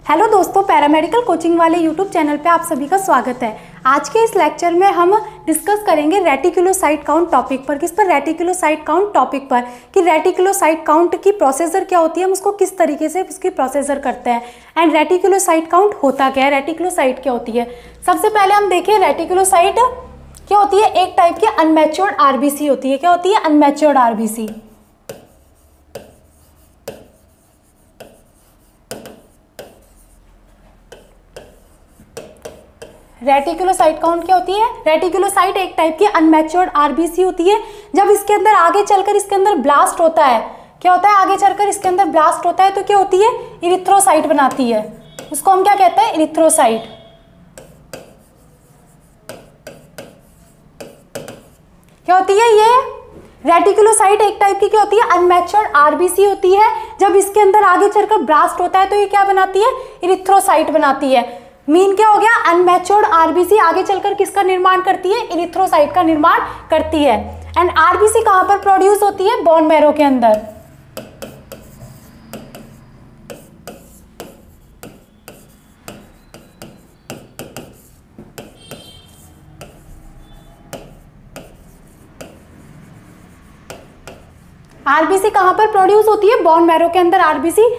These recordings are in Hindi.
हेलो दोस्तों, पैरामेडिकल कोचिंग वाले यूट्यूब चैनल पे आप सभी का स्वागत है। आज के इस लेक्चर में हम डिस्कस करेंगे रेटिकुलोसाइट काउंट टॉपिक पर। किस पर? रेटिकुलोसाइट काउंट टॉपिक पर, कि रेटिकुलोसाइट काउंट की प्रोसीजर क्या होती है, हम उसको किस तरीके से उसकी प्रोसीजर करते हैं, एंड रेटिकुलोसाइट काउंट होता क्या है, रेटिकुलोसाइट क्या होती है। सबसे पहले हम देखें रेटिकुलोसाइट क्या होती है। एक टाइप की अनमैच्योर्ड आरबीसी होती है। क्या होती है? अनमैच्योर्ड आरबीसी। रेटिकुलोसाइट काउंट क्या होती है? रेटिकुलोसाइट एक टाइप की अनमैच्योर्ड आरबीसी होती है। जब इसके अंदर आगे चलकर इसके अंदर ब्लास्ट होता है, क्या होता है? आगे चलकर इसके अंदर ब्लास्ट होता है तो क्या होती है? इरिथ्रोसाइट बनाती है। उसको हम क्या कहते हैं? इरिथ्रोसाइट। क्या होती है ये? रेटिकुलोसाइट एक टाइप की क्या होती है? अनमैच्योर्ड आरबीसी होती है। जब इसके अंदर आगे चलकर ब्लास्ट होता है तो ये क्या बनाती है? इरिथ्रोसाइट बनाती है। मीन क्या हो गया? अनमैच्योर्ड आरबीसी आगे चलकर किसका निर्माण करती है? इरिथ्रोसाइट का निर्माण करती है। एंड आरबीसी कहां पर प्रोड्यूस होती है? बोन मैरो के अंदर। आरबीसी कहां पर प्रोड्यूस होती है? बोन मैरो के अंदर आरबीसी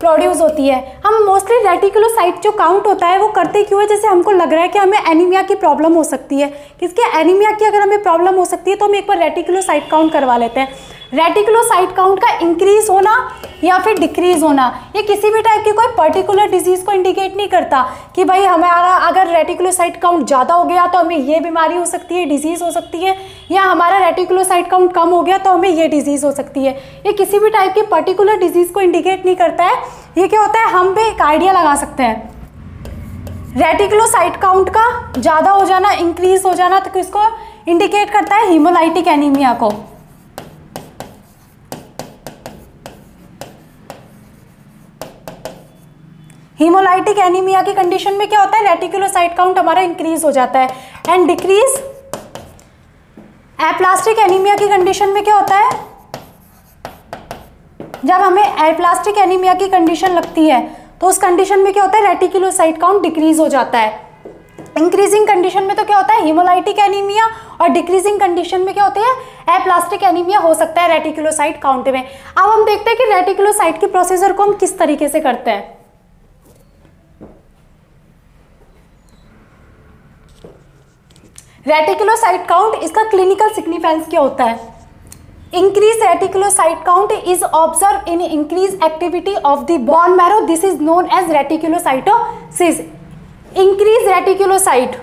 प्रोड्यूस होती है। हम मोस्टली रेटिकुलोसाइट जो काउंट होता है वो करते क्यों है? जैसे हमको लग रहा है कि हमें एनीमिया की प्रॉब्लम हो सकती है। किसके? एनीमिया की अगर हमें प्रॉब्लम हो सकती है तो हम एक बार रेटिकुलोसाइट काउंट करवा लेते हैं। रेटिकुलोसाइट काउंट का इंक्रीज होना या फिर डिक्रीज होना, ये किसी भी टाइप की कोई पर्टिकुलर डिजीज को इंडिकेट नहीं करता कि भाई हमारा अगर रेटिकुलोसाइट काउंट ज़्यादा हो गया तो हमें ये बीमारी हो सकती है, डिजीज हो सकती है, या हमारा रेटिकुलोसाइट काउंट कम हो गया तो हमें ये डिजीज हो सकती है। ये किसी भी टाइप की पर्टिकुलर डिजीज को इंडिकेट नहीं करता है। ये क्या होता है? हम भी एक आइडिया लगा सकते हैं। रेटिकुलोसाइट काउंट का ज़्यादा हो जाना, इंक्रीज हो जाना, तो किसको इंडिकेट करता है? हीमोलाइटिक एनीमिया को। हीमोलाइटिक एनीमिया की कंडीशन में क्या होता है? रेटिकुलोसाइट काउंट हमारा इंक्रीज हो जाता है। एंड डिक्रीज एप्लास्टिक एनीमिया की कंडीशन में क्या होता है? जब हमें एप्लास्टिक एनीमिया की कंडीशन लगती है तो उस कंडीशन में क्या होता है? रेटिकुलोसाइट काउंट डिक्रीज हो जाता है। इंक्रीजिंग कंडीशन में तो क्या होता है? हीमोलाइटिक एनीमिया, और डिक्रीजिंग कंडीशन में क्या होते हैं? एप्लास्टिक एनीमिया हो सकता है रेटिकुलोसाइट काउंट में। अब हम देखते हैं कि रेटिकुलोसाइट की प्रोसीजर को हम किस तरीके से करते हैं। रेटिकुलोसाइट काउंट, इसका क्लिनिकल सिग्निफिकेंस क्या होता है? Increase reticulocyte count is observe in increase activity of the bone marrow, this is known as reticulocytosis. Increase reticulocyte,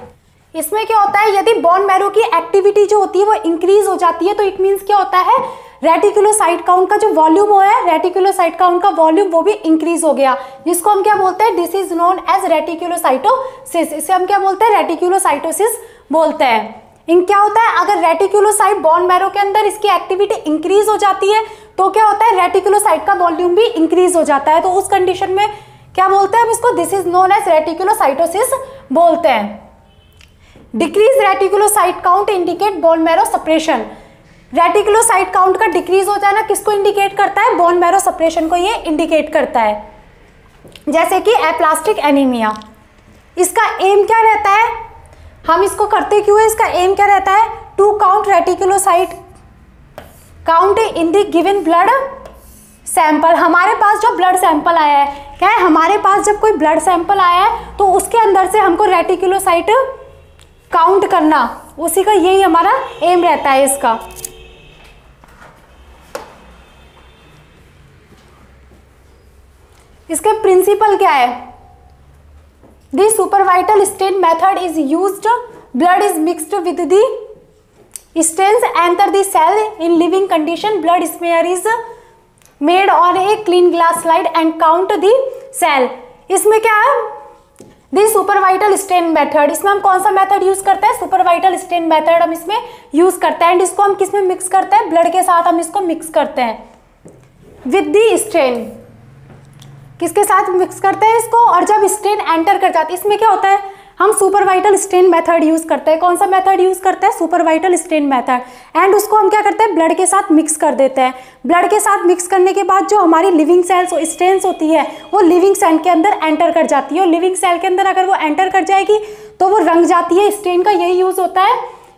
इसमें क्या होता है? यदि बोन मैरो की एक्टिविटी जो होती है वो इंक्रीज हो जाती है तो इट मीन्स क्या होता है? रेटिकुलोसाइट काउंट का जो वॉल्यूम हो है, रेटिकुलोसाइट काउंट का वॉल्यूम वो भी इंक्रीज हो गया, जिसको हम क्या बोलते हैं? This is known as reticulocytosis. इसे हम क्या बोलते हैं? रेटिकुलोसाइटोसिस बोलते हैं। इन क्या होता है? अगर रेटिकुलोसाइट बोन मैरो के अंदर इसकी एक्टिविटी इंक्रीज हो जाती है तो क्या होता है? रेटिकुलोसाइट का वॉल्यूम भी इंक्रीज हो जाता है। तो उस कंडीशन में क्या बोलते हैं हम इसको? This is known as reticulocytosis बोलते हैं। Decrease reticulocyte count indicate bone marrow suppression. Reticulocyte count का डिक्रीज हो जाना किसको इंडिकेट करता है? बोन मैरो सप्रेशन को ये इंडिकेट करता है। जैसे कि एप्लास्टिक एनीमिया, इसका एम क्या रहता है? हम इसको करते क्यों है? इसका एम क्या रहता है? To count reticulocyte count in the given blood sample. हमारे पास जो ब्लड सैंपल आया है, क्या है? हमारे पास जब कोई ब्लड सैंपल आया है तो उसके अंदर से हमको रेटिकुलोसाइट काउंट करना, उसी का यही हमारा एम रहता है इसका। इसके प्रिंसिपल क्या है? The supervital stain method is used. Blood is mixed with the stains enter the cell in living condition. Blood smear is made on a clean glass slide and count the cell. इसमें क्या है? The supervital stain method, इसमें हम कौन सा मेथड यूज करते हैं? सुपरवाइटल स्टेन मेथड हम इसमें यूज करते हैं। एंड इसको हम किस में मिक्स करते हैं? ब्लड के साथ हम इसको मिक्स करते हैं विद द स्टेन। किसके साथ मिक्स करते हैं इसको? और जब स्टेन एंटर कर जाती है, इसमें क्या होता है? हम सुपरवाइटल स्टेन मेथड यूज करते हैं। कौन सा मेथड यूज करते हैं? सुपरवाइटल स्टेन मेथड। एंड उसको हम क्या करते हैं? ब्लड के साथ मिक्स कर देते हैं। ब्लड के साथ मिक्स करने के बाद जो हमारी लिविंग सेल्स स्टेन्स होती है वो लिविंग सेल के अंदर एंटर कर जाती है, और लिविंग सेल के अंदर अगर वो एंटर कर जाएगी तो वो रंग जाती है। स्टेन का यही यूज होता है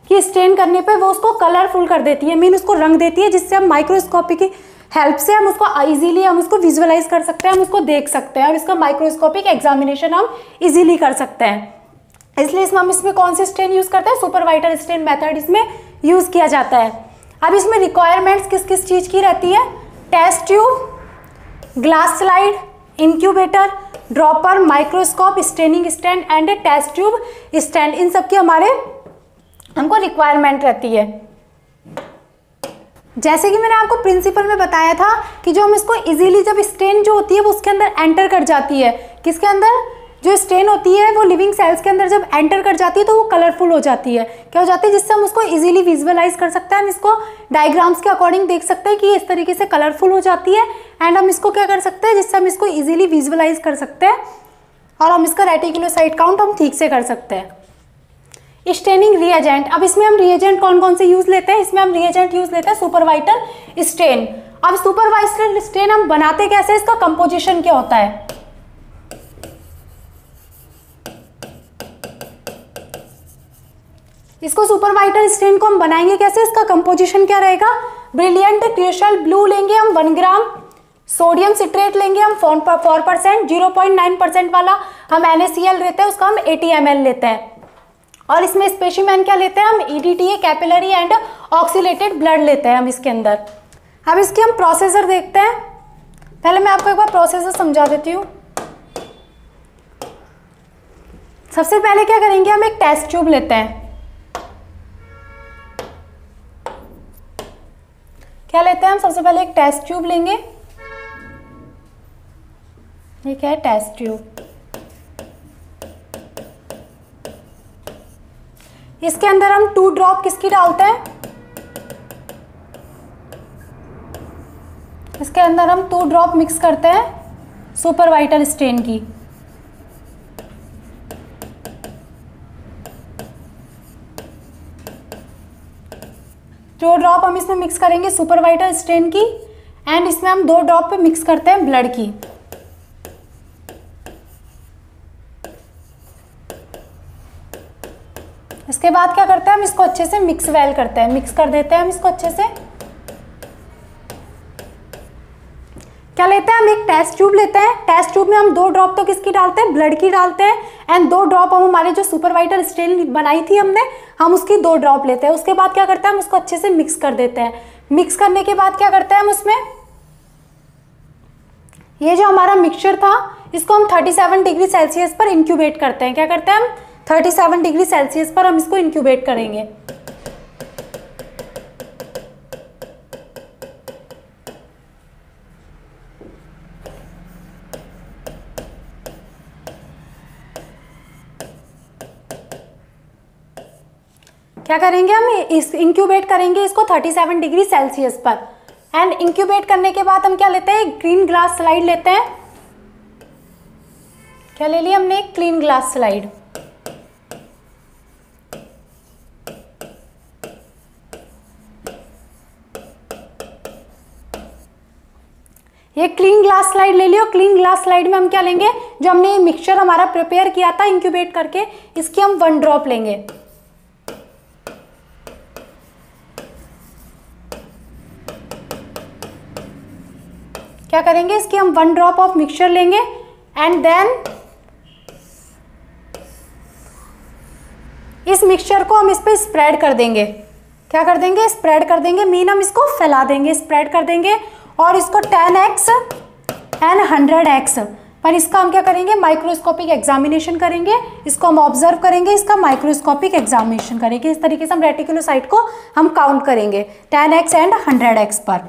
कि स्टेन करने पे वो उसको कलरफुल कर देती है, मीन उसको रंग देती है, जिससे हम माइक्रोस्कोपी की हेल्प से हम उसको इजीली हम उसको विजुअलाइज कर सकते हैं, हम उसको देख सकते हैं, और इसका माइक्रोस्कोपिक एग्जामिनेशन हम इजीली कर सकते हैं। इसलिए हम इसमें कौन सी स्टेन यूज करते हैं? सुपरवाइटल स्टेन मेथड इसमें यूज किया जाता है। अब इसमें रिक्वायरमेंट्स किस किस चीज की रहती है? Test tube, glass slide, incubator, dropper, microscope, staining stand and test tube stand, इन सब की हमको रिक्वायरमेंट रहती है। जैसे कि मैंने आपको प्रिंसिपल में बताया था कि जो हम इसको इजीली, जब स्टेन जो होती है वो उसके अंदर एंटर कर जाती है, किसके अंदर? जो स्टेन होती है वो लिविंग सेल्स के अंदर जब एंटर कर जाती है तो वो कलरफुल हो जाती है। क्या हो जाती है? जिससे हम उसको इजीली विजुअलाइज कर सकते हैं, हम इसको डायग्राम्स के अकॉर्डिंग देख सकते हैं कि इस तरीके से कलरफुल हो जाती है। एंड हम इसको क्या कर सकते हैं? जिससे हम इसको इजीली विजुअलाइज कर सकते हैं, और हम इसका रेटिकुलोसाइट काउंट हम ठीक से कर सकते हैं। स्टेनिंग रिएजेंट, अब इसमें हम रिएजेंट कौन कौन से यूज लेते हैं? इसमें हम रिएजेंट यूज लेते हैं सुपरवाइटल स्टेन। अब सुपरवाइटल स्टेन हम बनाते कैसे? इसका कंपोजिशन क्या होता है? इसको सुपरवाइटल स्टेन को हम बनाएंगे कैसे? इसका कंपोजिशन क्या रहेगा? ब्रिलियंट क्रिस्टल ब्लू लेंगे हम 1 ग्राम, सोडियम सिट्रेट लेंगे हम 4%, 0.9% वाला हम NaCl लेते हैं, उसका हम 80 ml लेते हैं। और इसमें स्पेसिमेन क्या लेते हैं? हम EDTA कैपिलरी एंड ऑक्सीलेटेड ब्लड लेते हैं हम इसके अंदर। अब इसके हम प्रोसेसर देखते हैं। पहले मैं आपको एक बार प्रोसेसर समझा देती हूँ। सबसे पहले क्या करेंगे? हम एक टेस्ट ट्यूब लेते हैं। क्या लेते हैं हम? सबसे पहले एक टेस्ट ट्यूब लेंगे। ये क्या है? Test tube. इसके अंदर हम 2 ड्रॉप किसकी डालते हैं? इसके अंदर हम 2 ड्रॉप मिक्स करते हैं सुपरवाइटल स्टेन की। जो ड्रॉप हम इसमें मिक्स करेंगे सुपरवाइटल स्टेन की, एंड इसमें हम 2 ड्रॉप पे मिक्स करते हैं ब्लड की। इसके बाद क्या करते हैं? हम इसको अच्छे से मिक्स वेल करते हैं, मिक्स कर देते हैं हम इसको अच्छे से। क्या लेते हैं? हम एक टेस्ट ट्यूब लेते हैं। टेस्ट ट्यूब में हम 2 ड्रॉप तो किसकी डालते हैं? ब्लड की डालते हैं। एंड 2 ड्रॉप हम हमारे जो सुपरवाइटल स्टेन बनाई थी हमने, हम उसकी 2 ड्रॉप लेते हैं। उसके बाद क्या करते हैं? हम उसको अच्छे से मिक्स कर देते हैं। मिक्स करने के बाद क्या करते हैं? हम उसमें ये जो हमारा मिक्सचर था इसको हम 37 डिग्री सेल्सियस पर इंक्यूबेट करते हैं। क्या करते हैं? हम 37 डिग्री सेल्सियस पर हम इसको इंक्यूबेट करेंगे। क्या करेंगे? हम इस इंक्यूबेट करेंगे इसको 37 डिग्री सेल्सियस पर। एंड इंक्यूबेट करने के बाद हम क्या लेते हैं? ग्रीन ग्लास स्लाइड लेते हैं। क्या ले लिया हमने? एक क्लीन ग्लास स्लाइड। ये क्लीन ग्लास स्लाइड ले लियो। क्लीन ग्लास स्लाइड में हम क्या लेंगे? जो हमने मिक्सचर हमारा प्रिपेयर किया था इंक्यूबेट करके, इसकी हम 1 ड्रॉप लेंगे। क्या करेंगे? इसकी हम 1 ड्रॉप ऑफ मिक्सचर लेंगे एंड देन इस मिक्सचर को हम इस पे स्प्रेड कर देंगे। क्या कर देंगे? स्प्रेड कर देंगे, मीन हम इसको फैला देंगे, स्प्रेड कर देंगे। और इसको 10x एंड 100x पर इसका हम क्या करेंगे? माइक्रोस्कोपिक एग्जामिनेशन करेंगे। इसको हम ऑब्जर्व करेंगे, इसका माइक्रोस्कोपिक एग्जामिनेशन करेंगे। इस तरीके से हम रेटिकुलोसाइट को हम काउंट करेंगे 10x एंड 100x पर।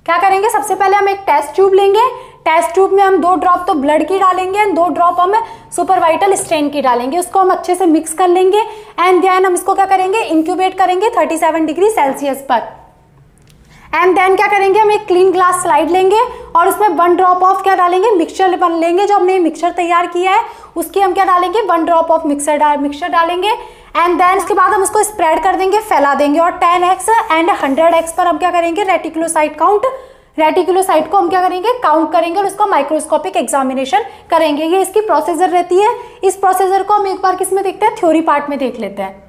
क्या करेंगे? सबसे पहले हम एक टेस्ट ट्यूब लेंगे। टेस्ट ट्यूब में हम 2 ड्रॉप तो ब्लड की डालेंगे एंड 2 ड्रॉप हम सुपरवाइटल स्ट्रेन की डालेंगे। उसको हम अच्छे से मिक्स कर लेंगे एंड देन हम इसको क्या करेंगे, इंक्यूबेट करेंगे 37 डिग्री सेल्सियस पर। एंड देन क्या करेंगे, हम एक क्लीन ग्लास स्लाइड लेंगे और उसमें 1 ड्रॉप ऑफ क्या डालेंगे, मिक्सचर बन लेंगे। जो हमने मिक्सचर तैयार किया है उसकी हम क्या डालेंगे, 1 ड्रॉप ऑफ मिक्सचर डालेंगे एंड देन उसके बाद हम उसको स्प्रेड कर देंगे, फैला देंगे और 10x एंड 100x पर हम क्या करेंगे, रेटिकुलोसाइट को हम क्या करेंगे, काउंट करेंगे और उसका माइक्रोस्कोपिक एग्जामिनेशन करेंगे। ये इसकी प्रोसीजर रहती है। इस प्रोसीजर को हम एक बार किस में देखते हैं, थ्योरी पार्ट में देख लेते हैं।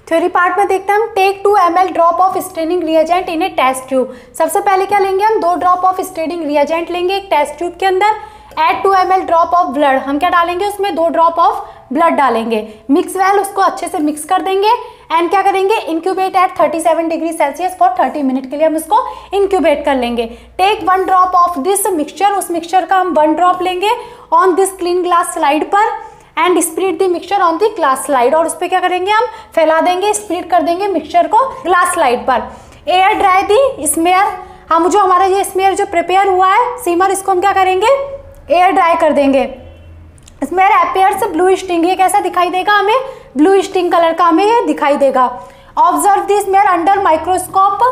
थ्योरी पार्ट में देखते हैं हम। Take 2 ml drop of staining reagent in a test tube. सबसे पहले क्या लेंगे हम, 2 ड्रॉप ऑफ स्टेनिंग रिएजेंट लेंगे एक टेस्ट ट्यूब के अंदर। Add 2 ml drop of blood, हम क्या डालेंगे उसमें 2 ड्रॉप ऑफ ब्लड डालेंगे। मिक्स वेल, उसको अच्छे से मिक्स कर देंगे एंड क्या करेंगे, incubate at 37 degree Celsius for 30 minute के लिए हम उसको इंक्यूबेट कर लेंगे। Take 1 drop of this mixture, उस मिक्सचर का हम 1 ड्रॉप लेंगे on this clean glass slide पर and spread the mixture on the glass slide, और उस पर क्या करेंगे, हम फैला देंगे, स्प्रेड कर देंगे मिक्सचर को ग्लास स्लाइड पर। एयर ड्राई दी स्मेयर, हम जो हमारा ये स्मेयर जो प्रिपेयर हुआ है सीमर, इसको हम क्या करेंगे, एयर ड्राई कर देंगे। स्मेयर अपीयर्स ब्लू स्टिंग, ये कैसा दिखाई देगा हमें, ब्लू स्टिंग कलर का हमें ये दिखाई देगा। Observe the smear under microscope,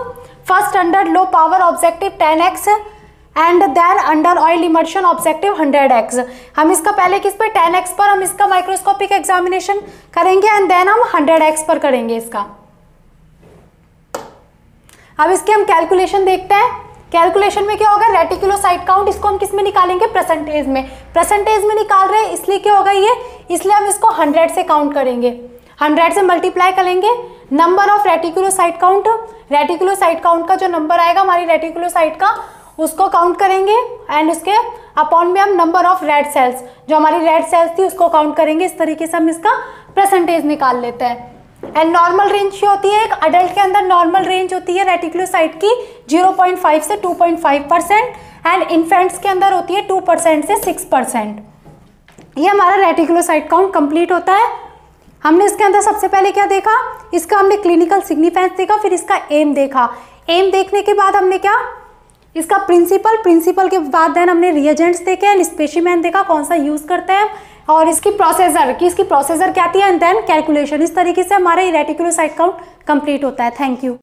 first under low power objective 10x and then under oil immersion objective 100x। हम इसका पहले किस पे, 10x पर हम इसका माइक्रोस्कोपिक एग्जामिनेशन करेंगे एंड देन हम 100x पर करेंगे इसका। अब इसके हम कैलकुलेशन देखते हैं। कैलकुलेशन में क्या होगा, रेटिकुलोसाइट काउंट, इसको हम किस में निकालेंगे, परसेंटेज में। परसेंटेज में निकाल रहे हैं इसलिए क्या होगा ये, इसलिए हम इसको 100 से काउंट करेंगे, 100 से मल्टीप्लाई करेंगे। Number of reticulocyte count, reticulocyte count का जो नंबर आएगा हमारी रेटिकुलोसाइट का, उसको काउंट करेंगे एंड उसके अपॉन में हम नंबर ऑफ रेड सेल्स, जो हमारी रेड सेल्स थी उसको काउंट करेंगे। इस तरीके से हम इसका परसेंटेज निकाल लेते हैं। एंड नॉर्मल रेंज क्या होती है, एक अडल्ट के अंदर नॉर्मल रेंज होती है रेटिकुलोसाइट की 0.5 से 2.5% एंड इन्फेंट्स के अंदर होती है 2% से 6%। ये हमारा रेटिकुलोसाइट काउंट कंप्लीट होता है। हमने इसके अंदर सबसे पहले क्या देखा, इसका हमने क्लिनिकल सिग्निफिकेंस देखा, फिर इसका एम देखा। एम देखने के बाद हमने क्या, इसका प्रिंसिपल के बाद देन हमने रिएजेंट्स देखे एंड स्पेसिमेन देखा कौन सा यूज करते हैं, और इसकी प्रोसीजर क्या थी एंड देन कैलकुलेशन। इस तरीके से हमारा रेटिकुलोसाइट काउंट कंप्लीट होता है। Thank you.